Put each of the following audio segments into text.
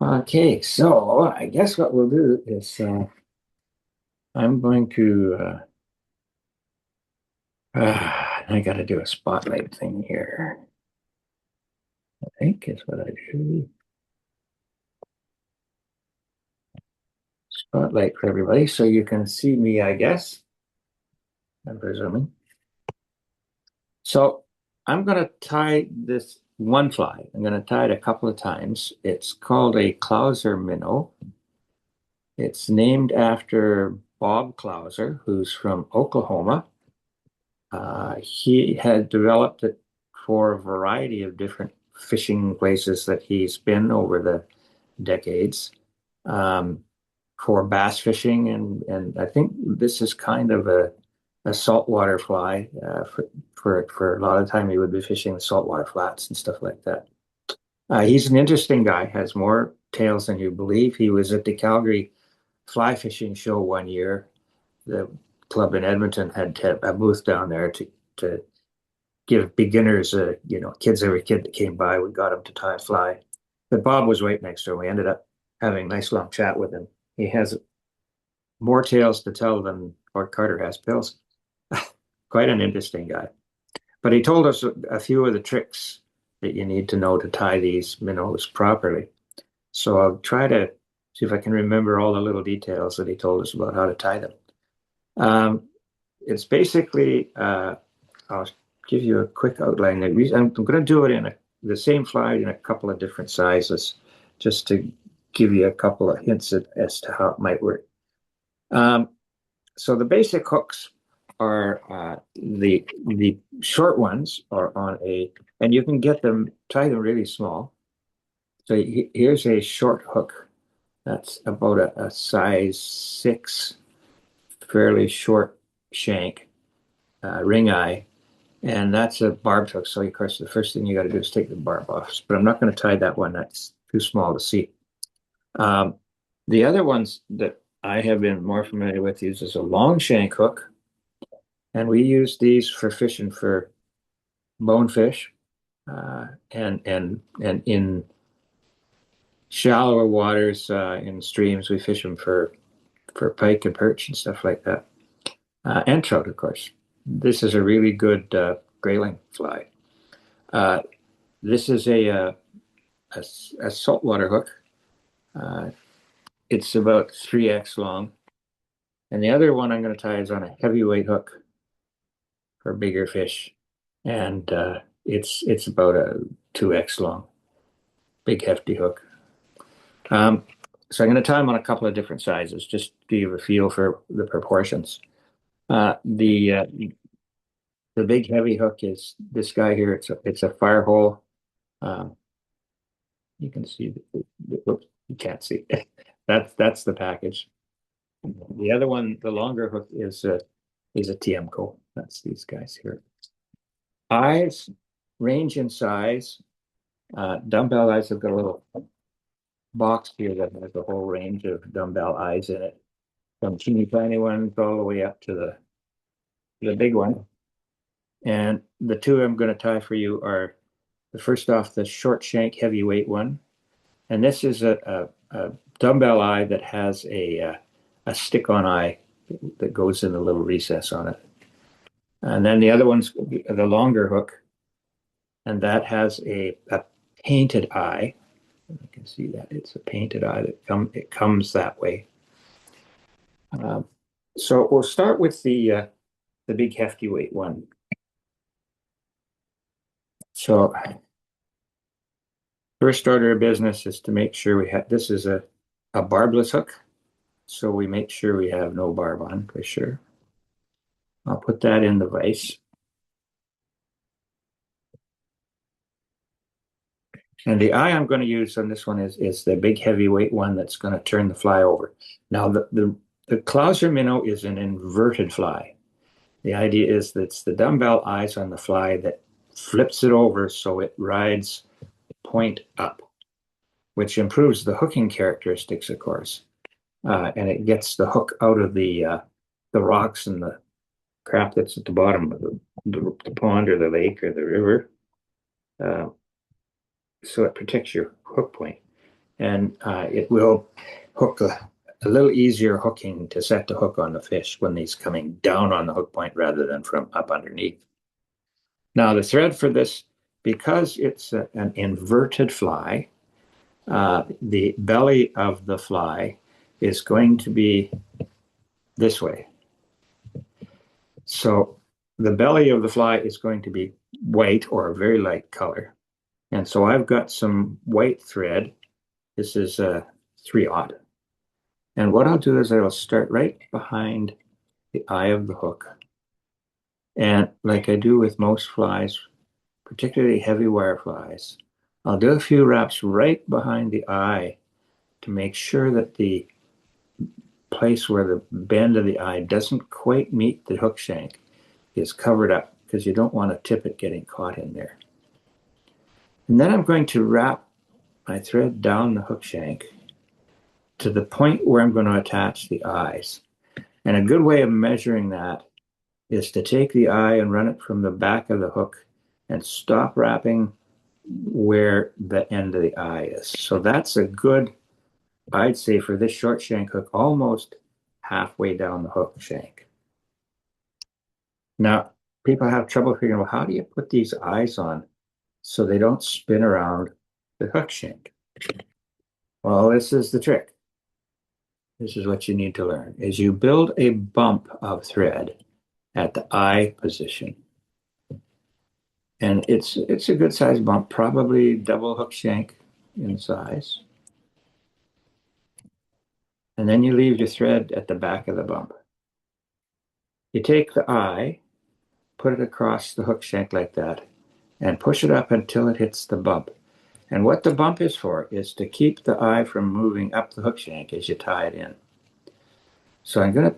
Okay, so I guess what we'll do is I'm going to I got to do a spotlight thing here. I think is what I do. Spotlight for everybody, so you can see me. I guess I'm presuming. So I'm going to tie this one fly. I'm going to tie it a couple of times. It's called a Clouser minnow. It's named after Bob Clouser, who's from Oklahoma. He had developed it for a variety of different fishing places that he's been over the decades, um, for bass fishing, and I think this is kind of a saltwater fly. For a lot of time, he would be fishing the saltwater flats and stuff like that. He's an interesting guy, has more tails than you believe. He was at the Calgary Fly Fishing Show one year. The club in Edmonton had a booth down there to give beginners, kids, every kid that came by, we got him to tie a fly. But Bob was right next to him. We ended up having a nice long chat with him. He has more tales to tell than Lord Carter has pills. Quite an interesting guy. But he told us a few of the tricks that you need to know to tie these minnows properly. So I'll try to see if I can remember all the little details that he told us about how to tie them. Um, it's basically, I'll give you a quick outline. I'm going to do it in the same fly in a couple of different sizes, just to give you a couple of hints as to how it might work. So the basic hooks are the short ones are on and you can tie them really small. So here's a short hook that's about a size 6, fairly short shank, ring eye, and that's a barbed hook. So of course, the first thing you got to do is take the barb off. But I'm not going to tie that one. That's too small to see. Um, the other ones that I have been more familiar with uses a long shank hook, and we use these for fishing for bonefish, and in shallower waters, in streams, we fish them for pike and perch and stuff like that, and trout, of course. This is a really good grayling fly. Uh, this is a saltwater hook. Uh, it's about 3x long. And the other one I'm going to tie is on a heavyweight hook for bigger fish. And it's about a 2x long, big hefty hook. So I'm going to tie them on a couple of different sizes, just to give a feel for the proportions. The big heavy hook is this guy here. It's a fire hole. Um, you can see, oops, you can't see. That's the package. The other one, the longer hook, is a TMCO. That's these guys here. Eyes range in size. Dumbbell eyes have got a little box here that has a whole range of dumbbell eyes in it, from teeny tiny ones all the way up to the big one. And the two I'm going to tie for you are the first off, the short shank heavyweight one, and this is a dumbbell eye that has a stick-on eye that goes in a little recess on it. And then the other one's the longer hook, and that has a painted eye. You can see that it's a painted eye it comes that way. So we'll start with the big hefty weight one. So first order of business is to make sure this is a barbless hook. So we make sure we have no barb on for sure. I'll put that in the vise. And the eye I'm going to use on this one is the big heavyweight one that's going to turn the fly over. Now the Clouser minnow is an inverted fly. The idea is that it's the dumbbell eyes on the fly that flips it over so it rides point up, which improves the hooking characteristics, of course. And it gets the hook out of the rocks and the crap that's at the bottom of the pond or the lake or the river. So it protects your hook point. and it will hook a little easier hooking to set the hook on the fish when he's coming down on the hook point rather than from up underneath. Now the thread for this, because it's an inverted fly, the belly of the fly is going to be this way. So the belly of the fly is going to be white or a very light color. And so I've got some white thread. This is a 3/0. And what I'll do is I'll start right behind the eye of the hook. And like I do with most flies, particularly heavy wire flies, I'll do a few wraps right behind the eye to make sure that the place where the bend of the eye doesn't quite meet the hook shank is covered up, because you don't want a tippet getting caught in there. And then I'm going to wrap my thread down the hook shank to the point where I'm going to attach the eyes. And a good way of measuring that is to take the eye and run it from the back of the hook and stop wrapping where the end of the eye is. So that's a good, I'd say for this short shank hook, almost halfway down the hook shank. Now, people have trouble figuring, well, how do you put these eyes on so they don't spin around the hook shank? Well, this is the trick. This is what you need to learn, is you build a bump of thread at the eye position. And it's a good size bump, probably double hook shank in size. And then you leave your thread at the back of the bump. You take the eye, put it across the hook shank like that, and push it up until it hits the bump. And what the bump is for is to keep the eye from moving up the hook shank as you tie it in. So I'm going to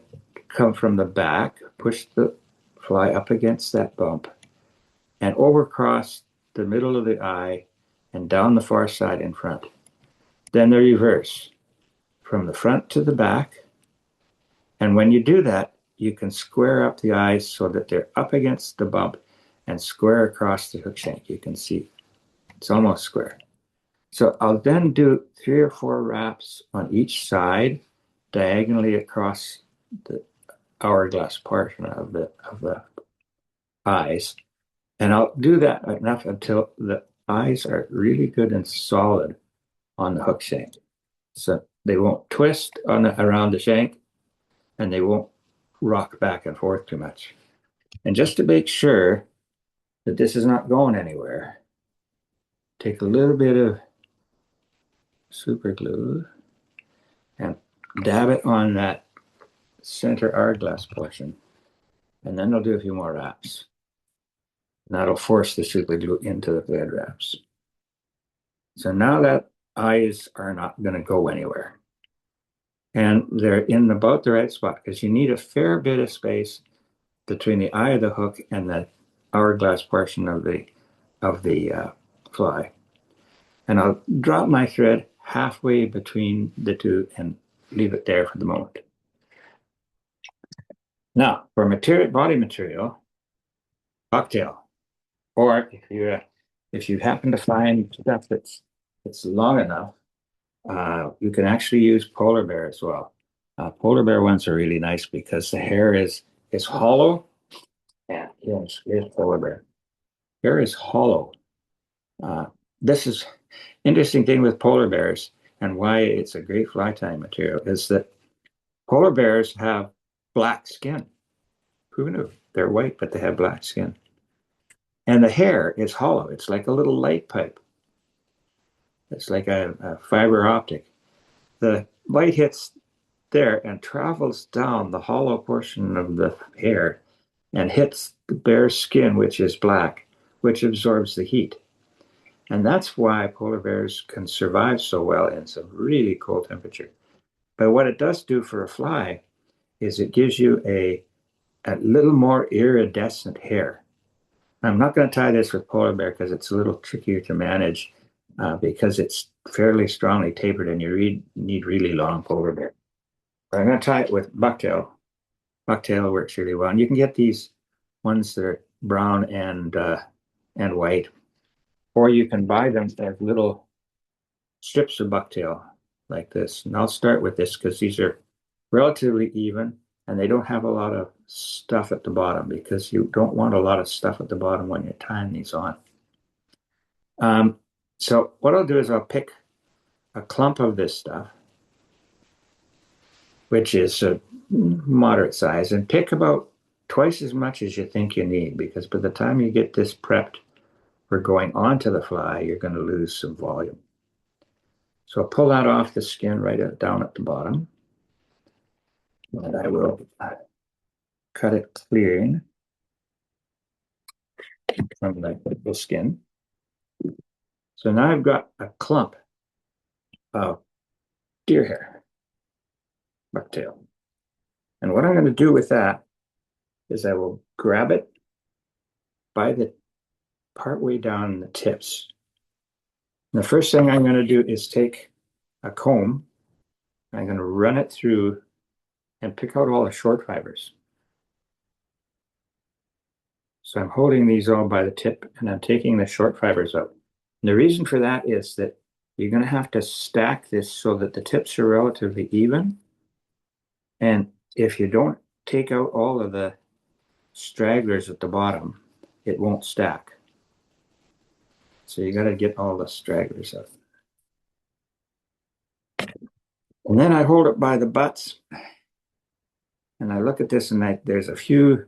come from the back, push the fly up against that bump, and over across the middle of the eye and down the far side in front. Then the reverse, from the front to the back. And when you do that, you can square up the eyes so that they're up against the bump and square across the hook shank. You can see it's almost square. So I'll then do 3 or 4 wraps on each side, diagonally across the hourglass portion of the eyes. And I'll do that enough until the eyes are really good and solid on the hook shank. So they won't twist around the shank, and they won't rock back and forth too much. And just to make sure that this is not going anywhere, take a little bit of super glue and dab it on that center hourglass portion. And then I'll do a few more wraps. And that'll force the super glue into the thread wraps. So now that eyes are not going to go anywhere. And they're in about the right spot, because you need a fair bit of space between the eye of the hook and the hourglass portion of the fly. And I'll drop my thread halfway between the two and leave it there for the moment. Now, for body material, bucktail, or if you happen to find stuff that's long enough, you can actually use polar bear as well. Polar bear ones are really nice because the hair is hollow. Yeah, yes, here's polar bear. Hair is hollow. This is interesting thing with polar bears, and why it's a great fly tying material, is that polar bears have black skin. Who knew? They're white, but they have black skin. And the hair is hollow. It's like a little light pipe. It's like a fiber optic. The light hits there and travels down the hollow portion of the hair and hits the bear's skin, which is black, which absorbs the heat. And that's why polar bears can survive so well in some really cold temperature. But what it does do for a fly is it gives you a little more iridescent hair. I'm not going to tie this with polar bear because it's a little trickier to manage because it's fairly strongly tapered and you need really long polar bear. But I'm going to tie it with bucktail. Bucktail works really well. And you can get these ones that are brown and white, or you can buy them as little strips of bucktail like this. And I'll start with this because these are relatively even and they don't have a lot of stuff at the bottom because you don't want a lot of stuff at the bottom when you're tying these on. Um, so what I'll do is I'll pick a clump of this stuff, which is a moderate size, and pick about twice as much as you think you need because by the time you get this prepped for going onto the fly, you're going to lose some volume. So I'll pull that off the skin right down at the bottom, and I will cut it clean from the skin. So now I've got a clump of deer hair, bucktail. And what I'm going to do with that is I will grab it by the part way down the tips. And the first thing I'm going to do is take a comb. I'm going to run it through and pick out all the short fibers. So I'm holding these all by the tip and I'm taking the short fibers out. And the reason for that is that you're going to have to stack this so that the tips are relatively even. And if you don't take out all of the stragglers at the bottom, it won't stack. So you got to get all the stragglers out. And then I hold it by the butts and I look at this and there's a few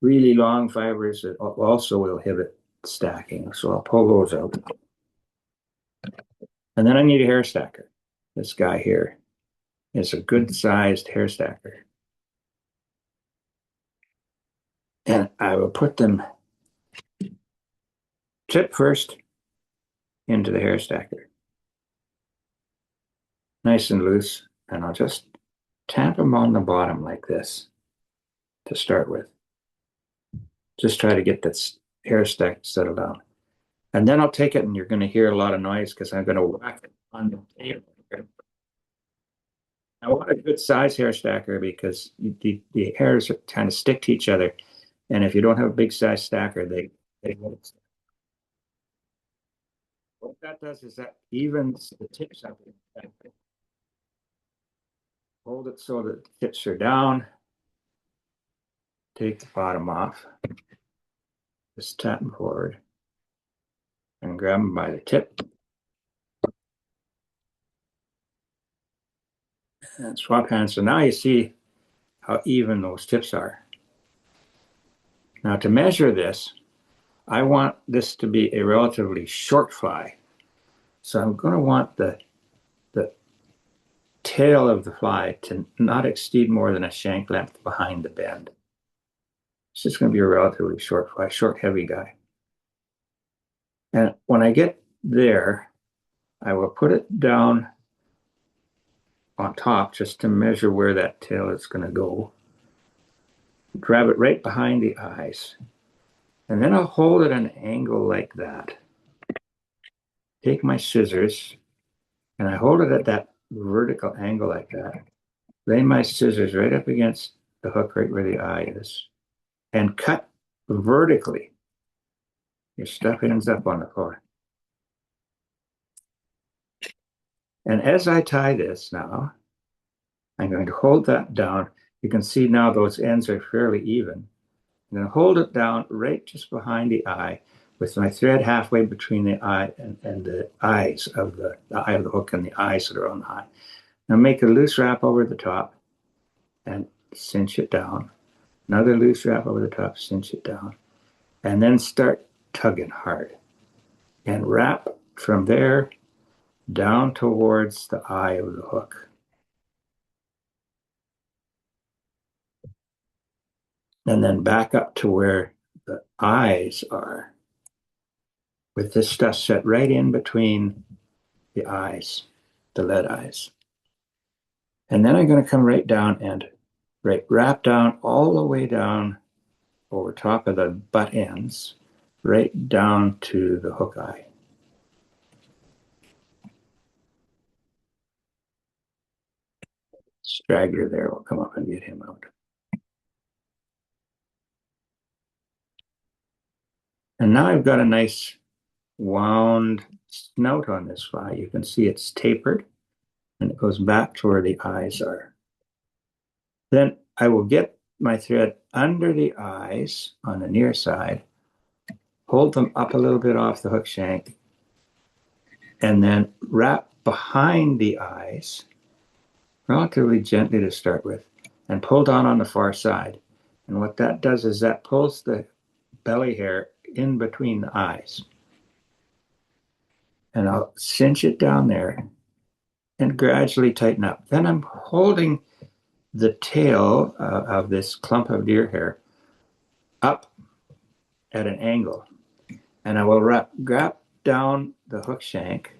really long fibers that also will inhibit stacking. So I'll pull those out. And then I need a hair stacker. This guy here is a good sized hair stacker. And I will put them tip first into the hair stacker. Nice and loose. And I'll just tap them on the bottom like this to start with. Just try to get this hair stack settled down. And then I'll take it and you're going to hear a lot of noise because I'm going to whack it on the table. I want a good size hair stacker because the hairs kind of stick to each other. And if you don't have a big size stacker, they won't. What that does is that evens the tips up. Hold it so that the tips are down. Take the bottom off. Just tap them forward and grab them by the tip. And swap hands. So now you see how even those tips are. Now to measure this, I want this to be a relatively short fly. So I'm going to want the tail of the fly to not exceed more than a shank length behind the bend. It's just going to be a relatively short fly, short, heavy guy. And when I get there, I will put it down on top just to measure where that tail is going to go. Grab it right behind the eyes. And then I'll hold it at an angle like that. Take my scissors and I hold it at that vertical angle like that. Lay my scissors right up against the hook right where the eye is and cut vertically. Your stuff ends up on the floor. And as I tie this now, I'm going to hold that down. You can see now those ends are fairly even. I'm going to hold it down right just behind the eye with my thread halfway between the eye and the eyes of the eye of the hook and the eyes that are on the eye. Now make a loose wrap over the top and cinch it down. Another loose wrap over the top, cinch it down. And then start tugging hard. And wrap from there down towards the eye of the hook. And then back up to where the eyes are, with this stuff set right in between the eyes, the lead eyes. And then I'm going to come right down and wrap down all the way down over top of the butt ends, right down to the hook eye. Straggler there will come up and get him out. And now I've got a nice wound snout on this fly. You can see it's tapered and it goes back to where the eyes are. Then I will get my thread under the eyes on the near side, hold them up a little bit off the hook shank, and then wrap behind the eyes relatively gently to start with, and pull down on the far side. And what that does is that pulls the belly hair in between the eyes. And I'll cinch it down there and gradually tighten up. Then I'm holding the tail of this clump of deer hair up at an angle. And I will grab down the hook shank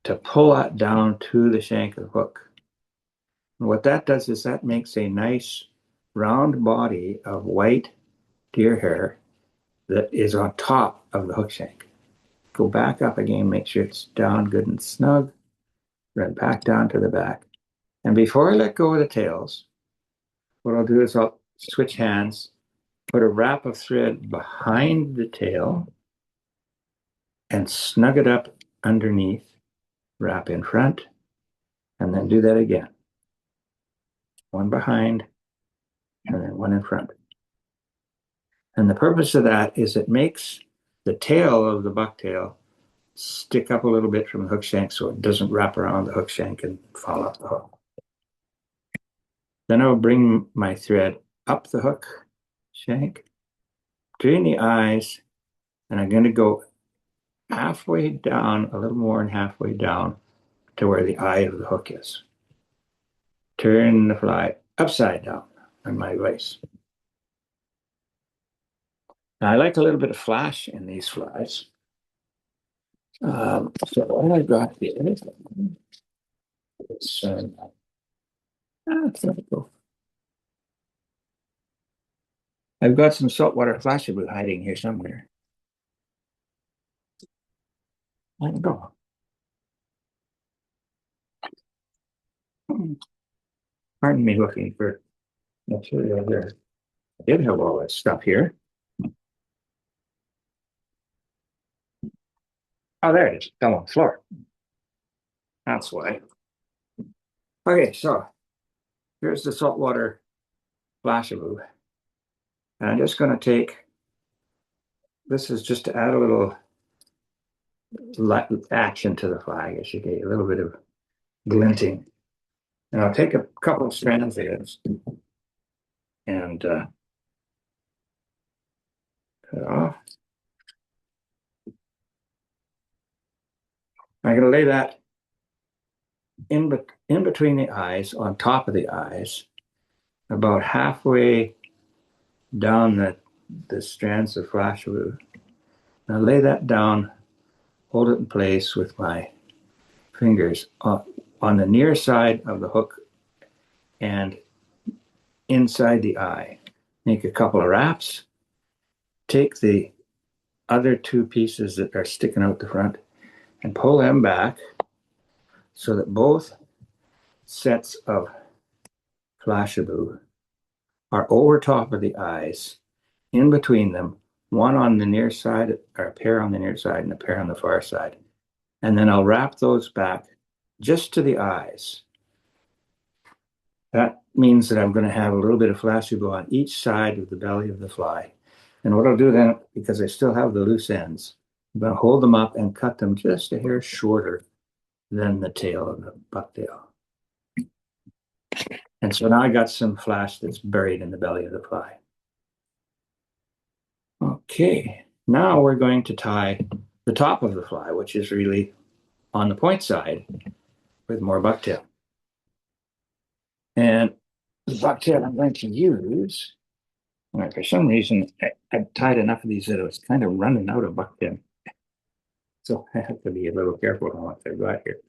to pull that down to the shank of the hook. And what that does is that makes a nice round body of white deer hair that is on top of the hook shank. Go back up again, make sure it's down good and snug, then back down to the back. And before I let go of the tails, what I'll do is I'll switch hands, put a wrap of thread behind the tail, and snug it up underneath, wrap in front, and then do that again. One behind, and then one in front. And the purpose of that is it makes the tail of the bucktail stick up a little bit from the hook shank so it doesn't wrap around the hook shank and fall off the hook. Then I'll bring my thread up the hook shank, between the eyes, and I'm going to go halfway down, a little more than halfway down to where the eye of the hook is. Turn the fly upside down on my vise. Now I like a little bit of flash in these flies. So what I've got here is I've got some saltwater flashabou hiding here somewhere. Let it go. Pardon me looking for material there. I did have all that stuff here. Oh, there it is. Fell on the floor. That's why. Okay, so here's the saltwater flashabou. And I'm just going to take, this is just to add a little action to the fly, I guess you get a little bit of glinting. And I'll take a couple of strands of this and cut it off. I'm going to lay that in between the eyes, on top of the eyes, about halfway down the strands of flashabou. Now lay that down, hold it in place with my fingers on the near side of the hook and inside the eye. Make a couple of wraps. Take the other two pieces that are sticking out the front and pull them back so that both sets of flashabou are over top of the eyes, in between them, one on the near side, or a pair on the near side and a pair on the far side. And then I'll wrap those back just to the eyes. That means that I'm going to have a little bit of flashabou on each side of the belly of the fly. And what I'll do then, because I still have the loose ends, I'm going to hold them up and cut them just a hair shorter than the tail of the bucktail. And so now I got some flash that's buried in the belly of the fly. Okay, now we're going to tie the top of the fly, which is really on the point side with more bucktail. And the bucktail I'm going to use, for some reason, I've tied enough of these that it was kind of running out of bucktail. So I have to be a little careful on what I've got here.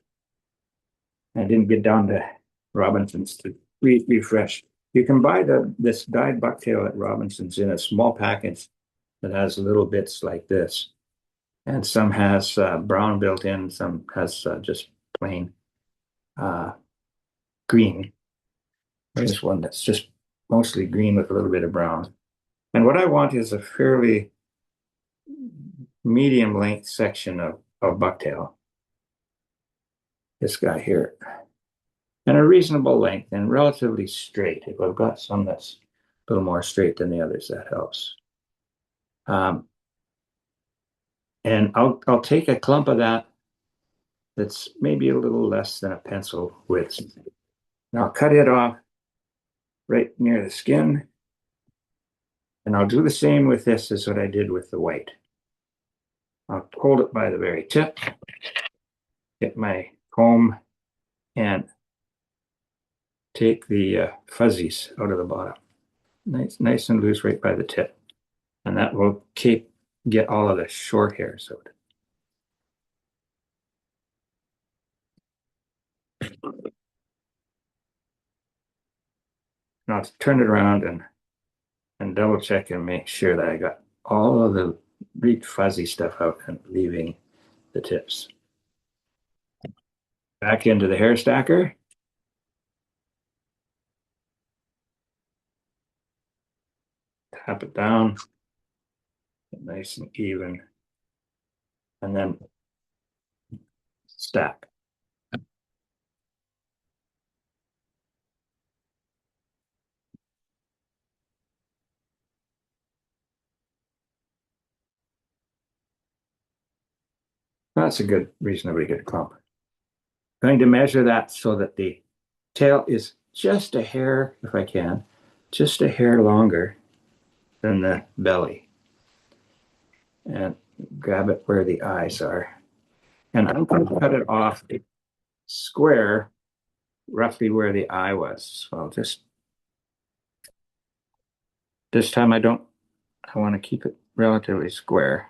I didn't get down to Robinson's to refresh. You can buy this dyed bucktail at Robinson's in a small package that has little bits like this. And some has brown built in, some has just plain green. There's one that's just mostly green with a little bit of brown. And what I want is a fairly medium length section of bucktail, this guy here, and a reasonable length and relatively straight. If I've got some that's a little more straight than the others, that helps. Um, and I'll take a clump of that that's maybe a little less than a pencil width. And I'll cut it off right near the skin. And I'll do the same with this as what I did with the white. I'll hold it by the very tip, get my comb, and take the fuzzies out of the bottom. Nice and loose right by the tip. And that will get all of the short hairs out. Now I'll turn it around and double check and make sure that I got all of the really fuzzy stuff out and leaving the tips. Back into the hair stacker. Tap it down, nice and even, and then stack. That's a reasonably good clump. I'm going to measure that so that the tail is just a hair, if I can, just a hair longer than the belly. And grab it where the eyes are. And I'm going to cut it off square, roughly where the eye was. So I'll just, this time I want to keep it relatively square.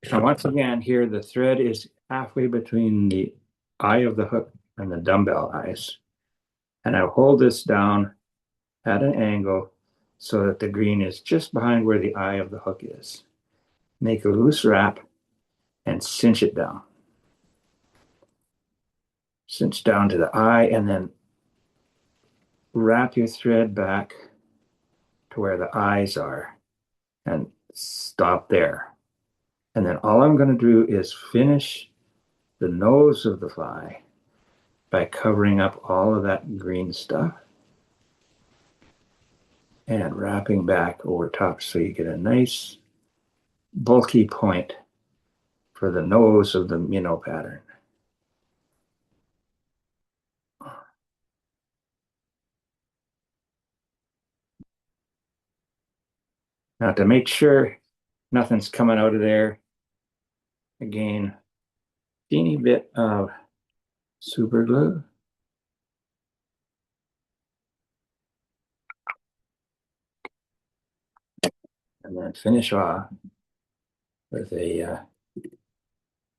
So once again, here the thread is halfway between the eye of the hook and the dumbbell eyes. And I hold this down at an angle so that the green is just behind where the eye of the hook is. Make a loose wrap and cinch it down. Cinch down to the eye and then wrap your thread back to where the eyes are and stop there. And then all I'm going to do is finish the nose of the fly by covering up all of that green stuff and wrapping back over top so you get a nice bulky point for the nose of the minnow pattern. Now to make sure nothing's coming out of there, again, teeny bit of super glue. And then finish off with a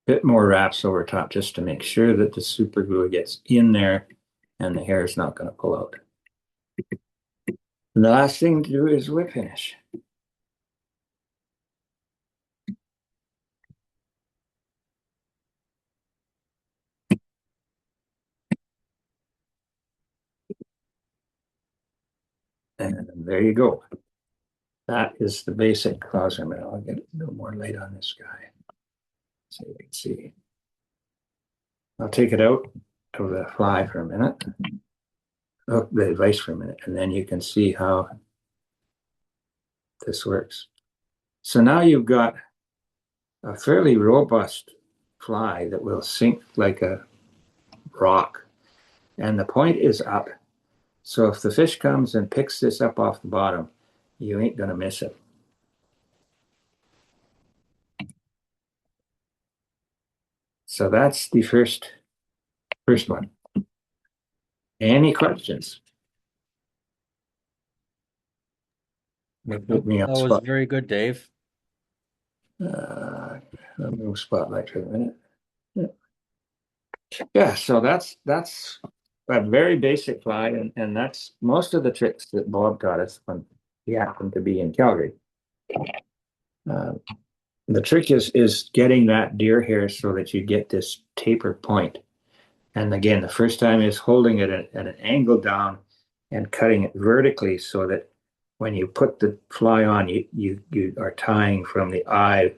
bit more wraps over top just to make sure that the super glue gets in there and the hair is not going to pull out. And the last thing to do is whip finish. And there you go. That is the basic clouser minnow. I'll get a little more light on this guy so you can see. I'll take it out of the fly for a minute, the vise for a minute, and then you can see how this works. So now you've got a fairly robust fly that will sink like a rock, and the point is up. So if the fish comes and picks this up off the bottom, you ain't going to miss it. So that's the first one. Any questions? Put me on That was spot. very good, Dave. I'll move spotlight for a minute. Yeah, so that's a very basic fly, and that's most of the tricks that Bob taught us when he happened to be in Calgary. The trick is getting that deer hair so that you get this taper point. And again, the first time is holding it at an angle down and cutting it vertically so that when you put the fly on, you are tying from the eye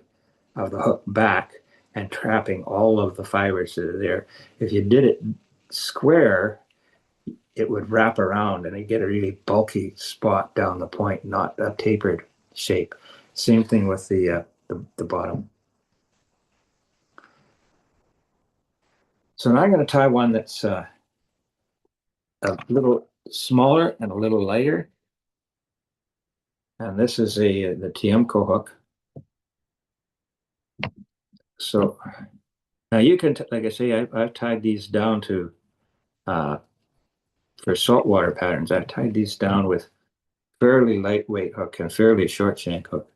of the hook back and trapping all of the fibers that are there. If you did it square, it would wrap around and you get a really bulky spot down the point, not a tapered shape. Same thing with the bottom. So now I'm going to tie one that's a little smaller and a little lighter. And this is the Tiemco hook. So now you can, like I say, I've tied these down to uh, for saltwater patterns. I've tied these down with fairly lightweight hook and fairly short shank hook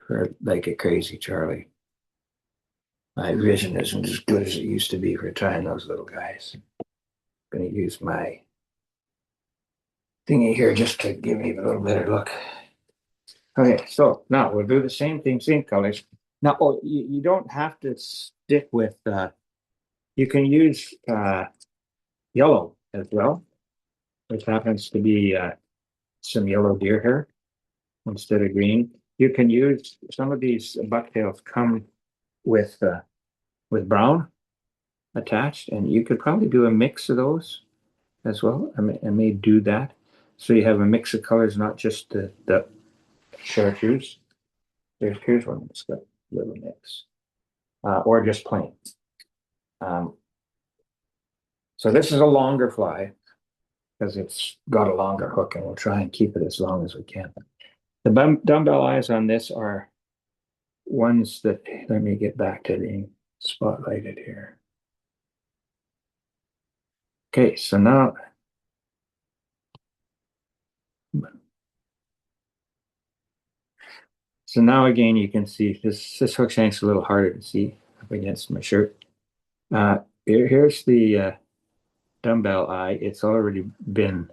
for like a crazy Charlie. My vision isn't as good as it used to be for tying those little guys. I'm going to use my thingy here just to give me a little better look. Okay, so now we'll do the same thing, same colors. Now, oh, you don't have to stick with, you can use yellow as well, which happens to be some yellow deer hair instead of green. You can use, some of these bucktails come with brown attached, and you could probably do a mix of those as well. I may do that. So you have a mix of colors, not just the chartreuse. Here's one that's got a little mix, or just plain. Um, so this is a longer fly because it's got a longer hook, and we'll try and keep it as long as we can. The dumbbell eyes on this are ones that, let me get back to the spotlighted here. Okay, so now again you can see this hook shank's a little harder to see up against my shirt. Here's the dumbbell eye. It's already been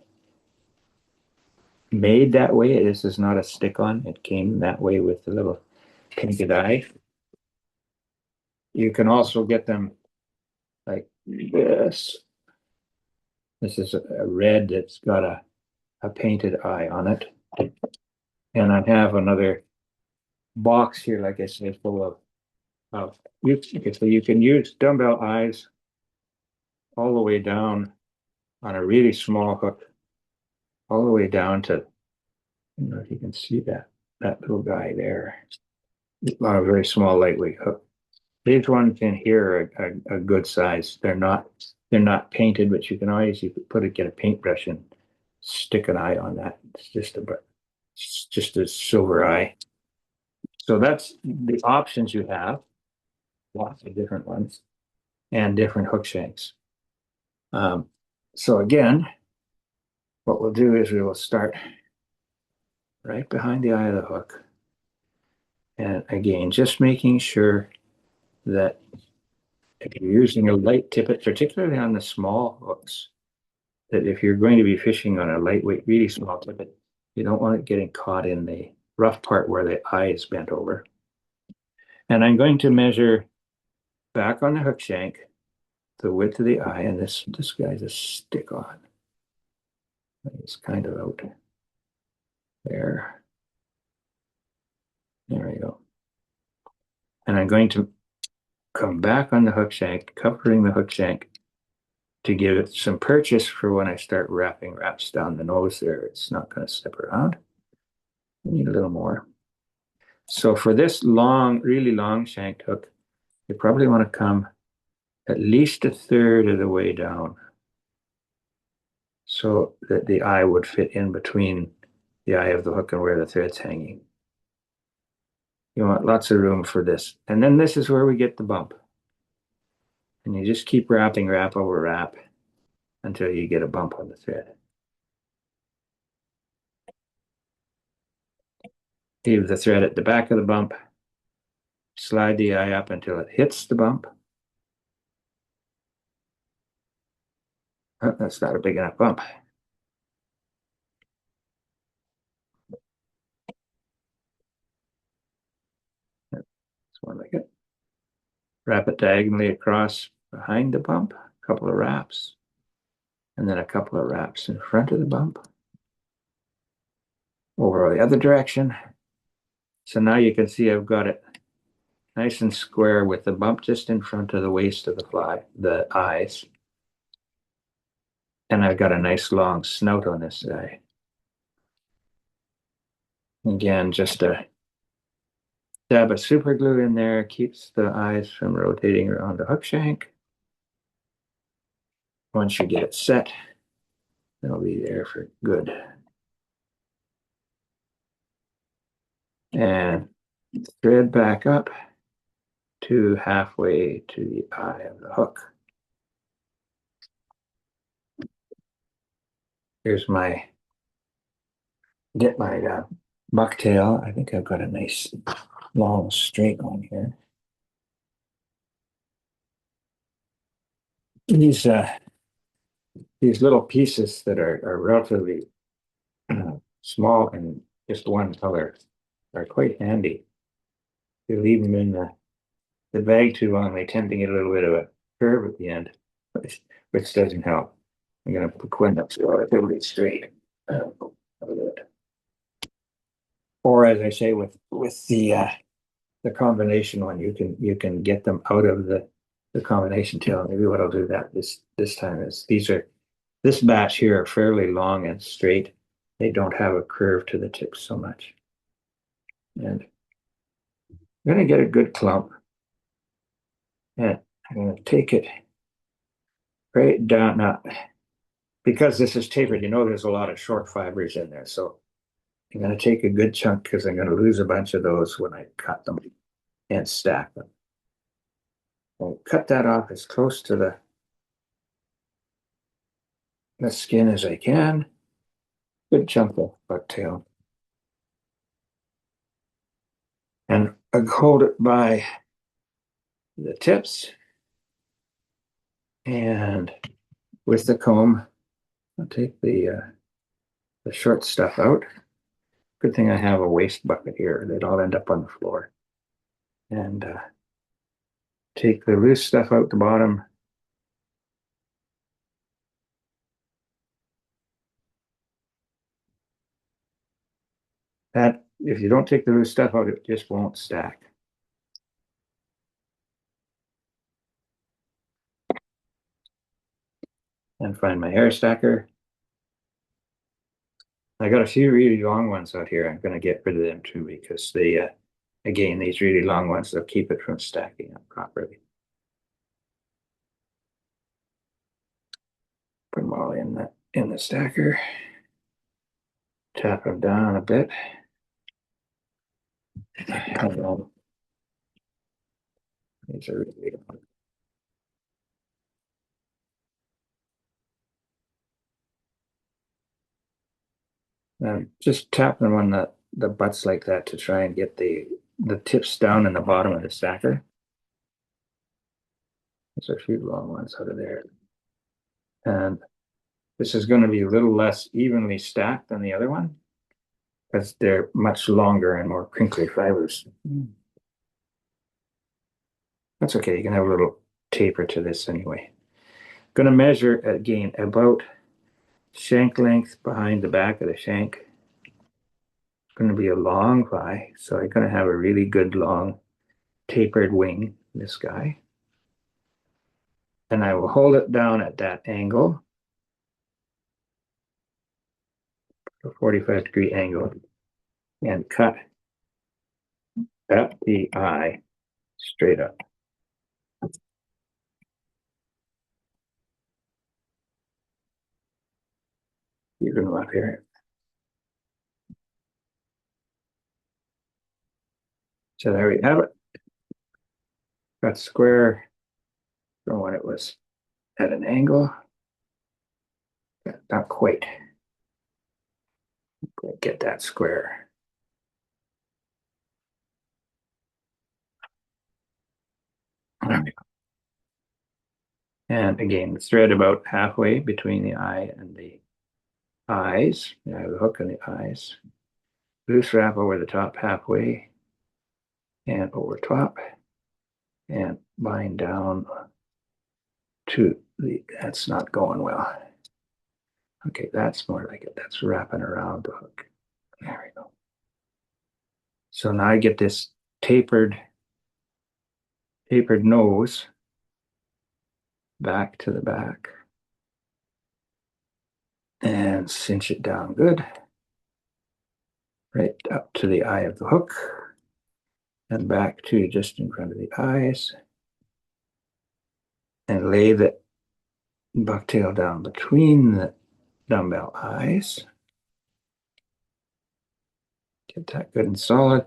made that way. This is not a stick-on. It came that way with the little painted eye. You can also get them like this. This is a red that's got a painted eye on it. And I have another box here, like I said, full of so you can use dumbbell eyes all the way down on a really small hook, all the way down to, I don't know if you can see that little guy there. On a very small lightweight hook. These ones in here are a good size. They're not painted, but you can always get a paintbrush and stick an eye on that. It's just a silver eye. So that's the options you have. Lots of different ones and different hook shanks. So again, what we'll do is we will start right behind the eye of the hook. And again, just making sure that if you're using a light tippet, particularly on the small hooks, that if you're going to be fishing on a lightweight, really small tippet, you don't want it getting caught in the rough part where the eye is bent over. And I'm going to measure back on the hook shank the width of the eye, and this guy's a stick on. It's kind of out there. There we go. And I'm going to come back on the hook shank, covering the hook shank to give it some purchase for when I start wrapping wraps down the nose there. It's not going to slip around. I need a little more. So for this long, really long shanked hook, you probably want to come at least a third of the way down so that the eye would fit in between the eye of the hook and where the thread's hanging. You want lots of room for this. And then this is where we get the bump. And you just keep wrapping wrap over wrap until you get a bump on the thread. Leave the thread at the back of the bump. Slide the eye up until it hits the bump. Oh, that's not a big enough bump. That's one like it. Wrap it diagonally across behind the bump, a couple of wraps, and then a couple of wraps in front of the bump. over the other direction. So now you can see I've got it nice and square with the bump just in front of the waist of the fly, the eyes. And I've got a nice long snout on this guy. Again, just a dab of super glue in there, keeps the eyes from rotating around the hook shank. Once you get it set, it'll be there for good. And thread back up to halfway to the eye of the hook. Here's my, get my bucktail. I think I've got a nice long straight one here. These little pieces that are relatively small and just one color are quite handy. If you leave them in the bag too long, they tend to get a little bit of a curve at the end, which doesn't help. I'm going to put Quinn up so it'll be straight. Or as I say, with the combination one, you can get them out of the combination tail. Maybe what I'll do that this time is this batch here are fairly long and straight. They don't have a curve to the tips so much. And I'm going to get a good clump. And I'm going to take it right down. Now, because this is tapered, you know there's a lot of short fibers in there. So I'm going to take a good chunk because I'm going to lose a bunch of those when I cut them and stack them. I'll cut that off as close to the skin as I can. Good chunk of bucktail. And I hold it by the tips. And with the comb, I'll take the short stuff out. Good thing I have a waste bucket here that I'll end up on the floor. And take the loose stuff out the bottom. That, if you don't take the loose stuff out, it just won't stack. And find my hair stacker. I got a few really long ones out here. I'm going to get rid of them too because they, again, these really long ones, they'll keep it from stacking up properly. Put them all in the stacker. Tap them down a bit. These are really long. Just tap them on the butts like that to try and get the tips down in the bottom of the stacker. There's a few long ones out of there. And this is going to be a little less evenly stacked than the other one because they're much longer and more crinkly fibers. That's okay. You can have a little taper to this anyway. Going to measure again about shank length behind the back of the shank. It's going to be a long fly, so I'm going to have a really good long tapered wing, this guy. And I will hold it down at that angle, a 45-degree angle, and cut at the eye straight up. You can look here. So there we have it. Got square from when it was at an angle. Not quite. Get that square. And again, thread about halfway between the eye and the eyes. I have the hook in the eyes. Loose wrap over the top halfway and over top and bind down to that's not going well. Okay, that's more like it. That's wrapping around the hook. There we go. So now I get this tapered nose back to the back and cinch it down good, right up to the eye of the hook and back to just in front of the eyes, and lay the bucktail down between the dumbbell eyes. Get that good and solid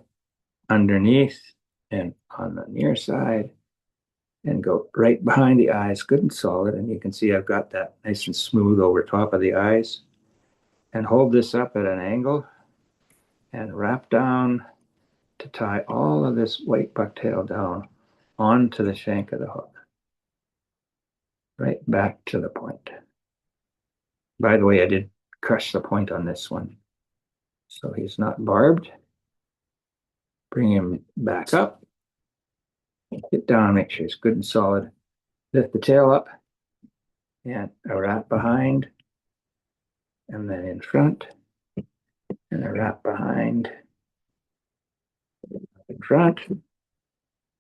underneath and on the near side, and go right behind the eyes, good and solid. And you can see I've got that nice and smooth over top of the eyes. And hold this up at an angle and wrap down to tie all of this white bucktail down onto the shank of the hook, right back to the point. By the way, I did crush the point on this one, so he's not barbed. Bring him back up, get down, make sure he's good and solid. Lift the tail up and a wrap behind, and then in front, and a wrap behind, in front,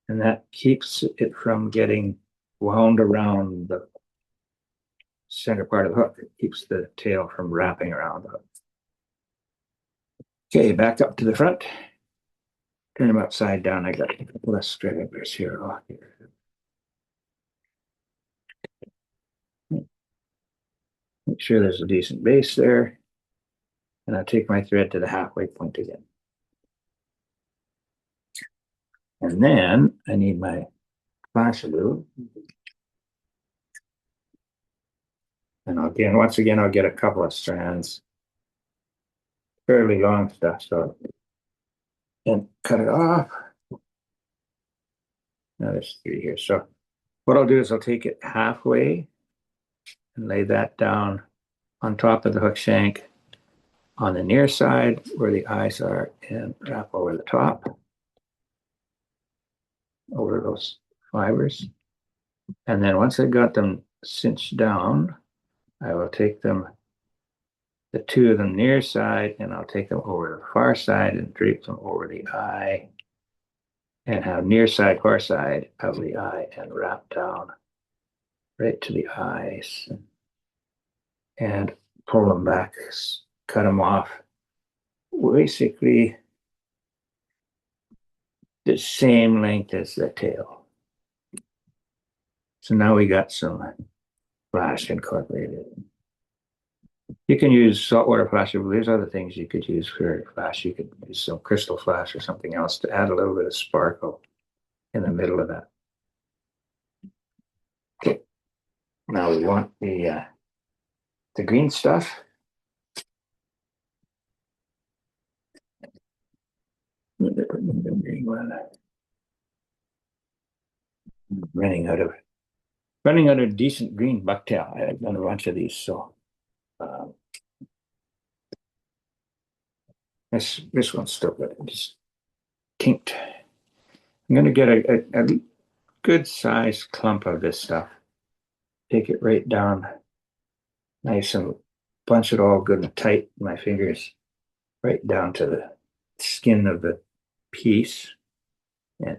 and that keeps it from getting wound around the center part of the hook. It keeps the tail from wrapping around the hook. Okay, back up to the front. Turn them upside down. I got a couple of stragglers here. Oh, here. Make sure there's a decent base there. And I'll take my thread to the halfway point again. And then I need my flash glue. And again, once again, I'll get a couple of strands, fairly long stuff, so and cut it off. Now there's 3 here. So what I'll do is I'll take it halfway and lay that down on top of the hook shank on the near side where the eyes are, and wrap over the top over those fibers. And then once I've got them cinched down, I will take them, the 2 of them near side, and I'll take them over the far side and drape them over the eye, and have near side, far side of the eye, and wrap down right to the eyes, and pull them back, cut them off. Basically the same length as the tail. So now we got some flash incorporated. You can use saltwater flash. There's other things you could use for flash. You could use some crystal flash or something else to add a little bit of sparkle in the middle of that. Okay. Now we want the green stuff. Running out of decent green bucktail. I've done a bunch of these, so this one's still good. Just kinked. I'm gonna get a good sized clump of this stuff. Take it right down, nice, and bunch it all good and tight in my fingers, right down to the skin of the piece, and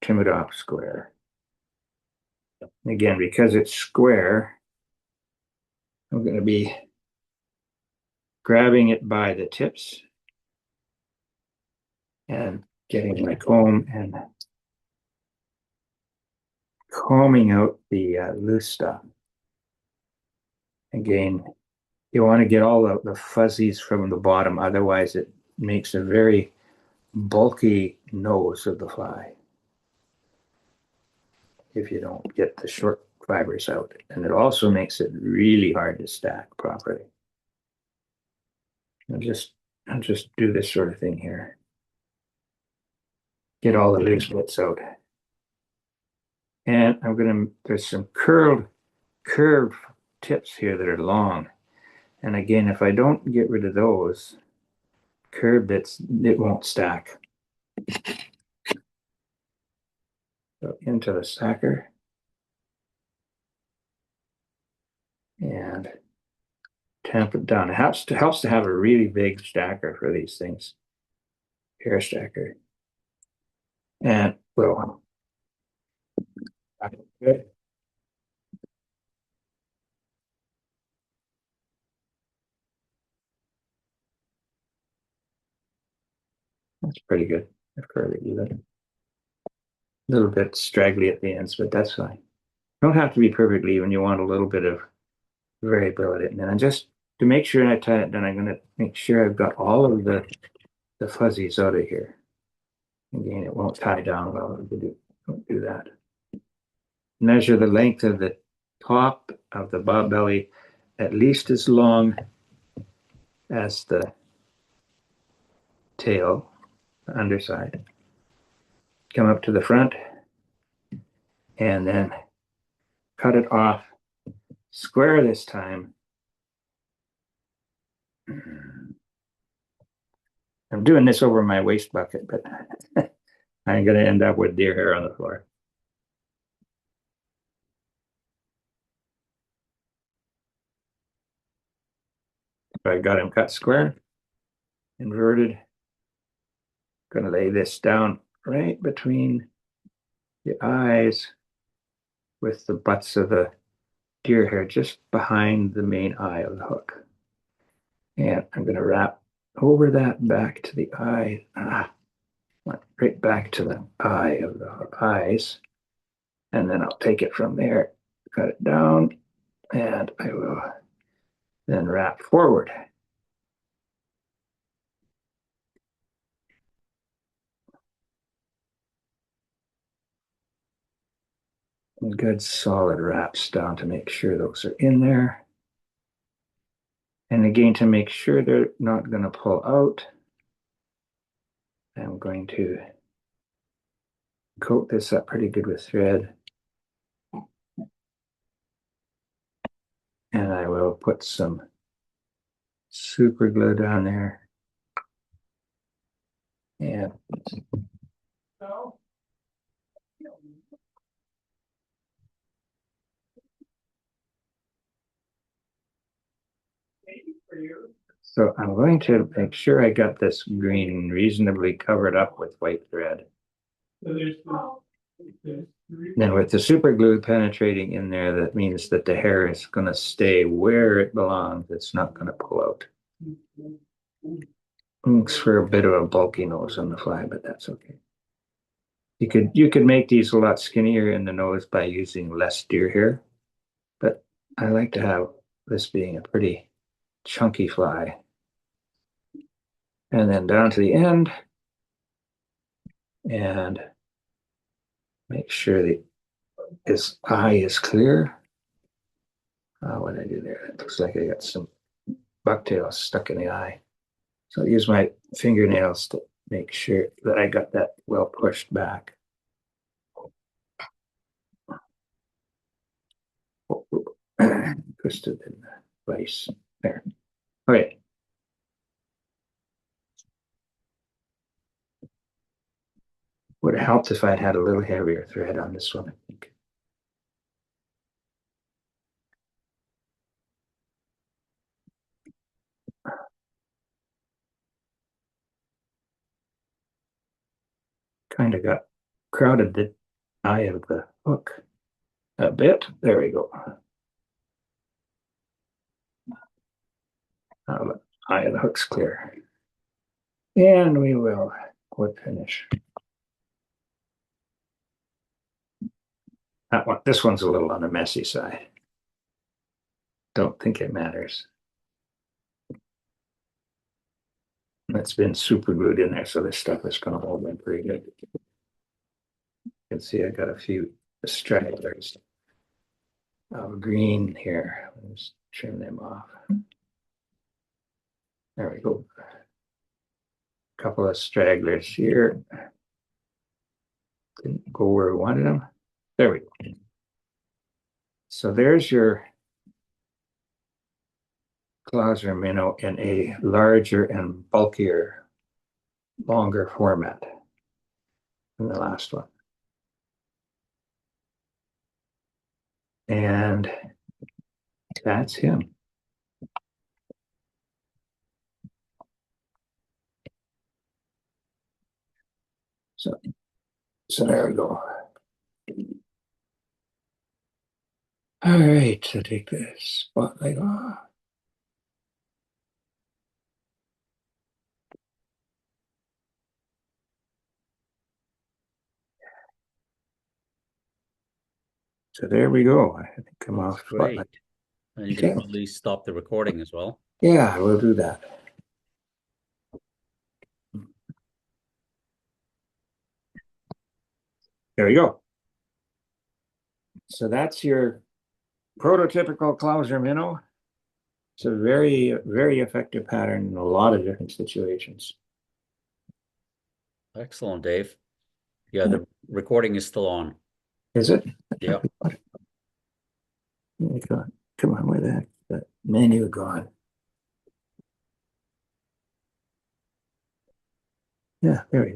trim it off square. And again, because it's square, I'm going to be grabbing it by the tips and getting my comb and combing out the loose stuff. Again, you want to get all the fuzzies from the bottom, otherwise it makes a very bulky nose of the fly if you don't get the short fibers out. And it also makes it really hard to stack properly. I'll just do this sort of thing here. Get all the loose bits out. And there's some curved tips here that are long. And again, if I don't get rid of those curved bits, it won't stack. So into the stacker. tamp it down. It helps to have a really big stacker for these things, hair stacker. And well, good. That's pretty good. I've heard it even. A little bit straggly at the ends, but that's fine. Don't have to be perfectly even. You want a little bit of variability. And then I just to make sure I tie it down, I'm gonna make sure I've got all of the fuzzies out of here. Again, it won't tie down well if you don't do that. Measure the length of the top of the bob belly at least as long as the tail, the underside. Come up to the front and then cut it off square this time. I'm doing this over my waste bucket, but I'm going to end up with deer hair on the floor. So I got him cut square, inverted. Going to lay this down right between the eyes with the butts of the deer hair just behind the main eye of the hook. And I'm going to wrap over that back to the eye, right back to the eye of the eyes. And then I'll take it from there, cut it down, and I will then wrap forward. And good solid wraps down to make sure those are in there. And again, to make sure they're not going to pull out, I'm going to coat this up pretty good with thread. And I will put some super glue down there. And so I'm going to make sure I got this green reasonably covered up with white thread. Then with the super glue penetrating in there, that means that the hair is going to stay where it belongs. It's not going to pull out. Looks for a bit of a bulky nose on the fly, but that's okay. You could make these a lot skinnier in the nose by using less deer hair, but I like to have this being a pretty chunky fly. And then down to the end and make sure that his eye is clear. What did I do there? It looks like I got some bucktails stuck in the eye. So I use my fingernails to make sure that I got that well pushed back. Twisted in the place there. Okay. Would have helped if I'd had a little heavier thread on this one, I think. Kind of got crowded the eye of the hook a bit. There we go. Now the eye of the hook's clear. And we will wood finish. That one, this one's a little on the messy side. Don't think it matters. It's been super glued in there, so this stuff is going to hold in pretty good. You can see I got a few stragglers of green here. Let's trim them off. There we go. A couple of stragglers here. Didn't go where we wanted them. There we go. So there's your Clouser minnow in a larger and bulkier, longer format than the last one. And that's him. So, so there we go. All right, so take this spotlight off. So there we go. I think I'm Looks off spotlight. great. And you can Okay. probably stop the recording as well. Yeah, we'll do that. There we go. So that's your prototypical Clouser minnow. It's a very, very effective pattern in a lot of different situations. Excellent, Dave. Yeah, the recording is still on. Is it? Yeah. Come on, where the heck? The menu gone. Yeah, there we go.